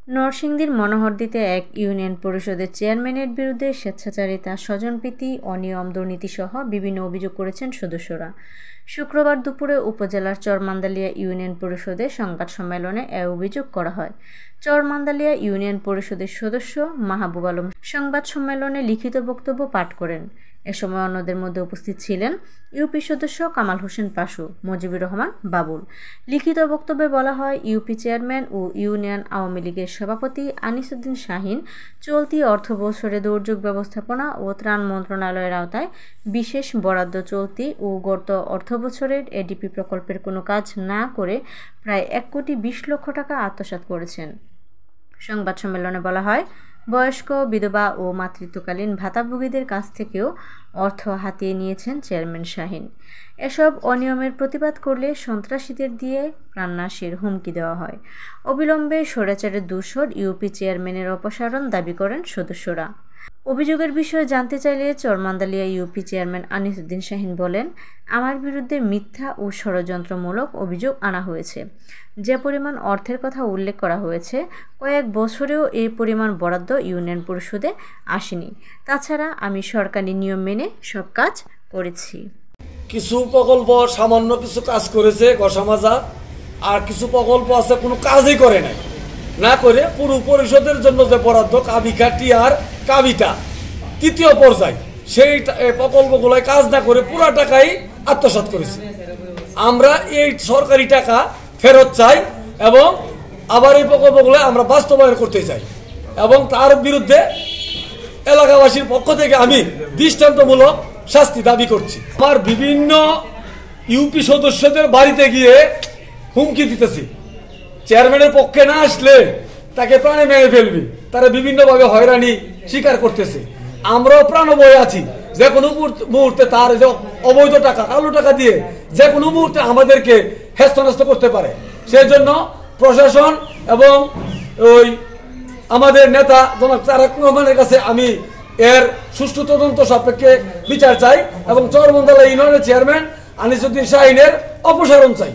নরসিংদীর মনোহরদীতে এক ইউনিয়ন পরিষদের চেয়ারম্যানের বিরুদ্ধে স্বেচ্ছাচারিতা, স্বজনপ্রীতি, অনিয়ম, দুর্নীতিসহ বিভিন্ন অভিযোগ করেছেন সদস্যরা। শুক্রবার দুপুরে উপজেলার চরমান্দালিয়া ইউনিয়ন পরিষদের সংবাদ সম্মেলনে এ অভিযোগ করা হয়। চরমান্দালিয়া ইউনিয়ন পরিষদের সদস্য মাহবুব আলম সংবাদ সম্মেলনে লিখিত বক্তব্য পাঠ করেন। এ সময় অন্যদের মধ্যে উপস্থিত ছিলেন ইউপি সদস্য কামাল হোসেন পাশু, মুজিবুর রহমান বাবুল। লিখিত বক্তব্যে বলা হয়, ইউপি চেয়ারম্যান ও ইউনিয়ন আওয়ামী লীগের সভাপতি আনিসুদ্দিন শাহিন চলতি অর্থ বছরে দুর্যোগ ব্যবস্থাপনা ও ত্রাণ মন্ত্রণালয়ের আওতায় বিশেষ বরাদ্দ চলতি ও গত অর্থবছরের এডিপি প্রকল্পের কোনো কাজ না করে প্রায় 1,20,00,000 টাকা আত্মসাৎ করেছেন। সংবাদ সম্মেলনে বলা হয়, বয়স্ক, বিধবা ও মাতৃত্বকালীন ভাতাভোগীদের কাছ থেকেও অর্থ হাতিয়ে নিয়েছেন চেয়ারম্যান শাহিন। এসব অনিয়মের প্রতিবাদ করলে সন্ত্রাসীদের দিয়ে প্রাণনাশের হুমকি দেওয়া হয়। অবিলম্বে স্বৈরাচারের দূষর ইউপি চেয়ারম্যানের অপসারণ দাবি করেন সদস্যরা। অভিযোগের বিষয়ে জানতে চাইলে চরমান্দালিয়া ইউপি চেয়ারম্যান আনিসুদ্দিন শাহিন বলেন, আমার বিরুদ্ধে মিথ্যা ও ষড়যন্ত্রমূলক অভিযোগ আনা হয়েছে। যে পরিমাণ অর্থের কথা উল্লেখ করা হয়েছে, কয়েক বছরেও এই পরিমাণ বরাদ্দ ইউনিয়ন পরিষদে আসেনি। তাছাড়া আমি সরকারি নিয়ম মেনে সব কাজ করেছি। কিছু প্রকল্প সামান্য কিছু কাজ করেছে গসামাজা, আর কিছু প্রকল্প আছে কোনো কাজই করে নাই, না করে পুরো পরিষদের জন্য যে বরাদ্দ কাবিকাটি আর কাবিটা তৃতীয় পর্যায়, সেই প্রকল্পগুলোয় কাজ না করে পুরো টাকাই আত্মসাৎ করেছে। আমরা এই সরকারি টাকা ফেরত চাই এবং আবার এই প্রকল্পগুলো আমরা বাস্তবায়ন করতে চাই এবং তার বিরুদ্ধে এলাকাবাসীর পক্ষ থেকে আমি দৃষ্টান্তমূলক শাস্তি দাবি করছি। আমার বিভিন্ন ইউপি সদস্যদের বাড়িতে গিয়ে হুমকি দিতেছি, চেয়ারম্যানের পক্ষে না আসলে তাকে প্রাণে মেরে ফেলবি, তারা বিভিন্নভাবে হয়রানি স্বীকার করতেছে। আমরাও প্রাণভয়ে আছি, যে কোনো মুহূর্তে তার যে অবৈধ টাকা, কালো টাকা দিয়ে যে কোনো মুহূর্তে আমাদেরকে হেস্তনেস্ত করতে পারে। সেই জন্য প্রশাসন এবং ওই আমাদের নেতা জনাব তারেক রহমানের কাছে আমি এর সুষ্ঠু তদন্ত সাপেক্ষে বিচার চাই এবং চরমান্দালিয়া ইউনিয়নের চেয়ারম্যান আনিসুদ্দিন শাহিনের অপসারণ চাই।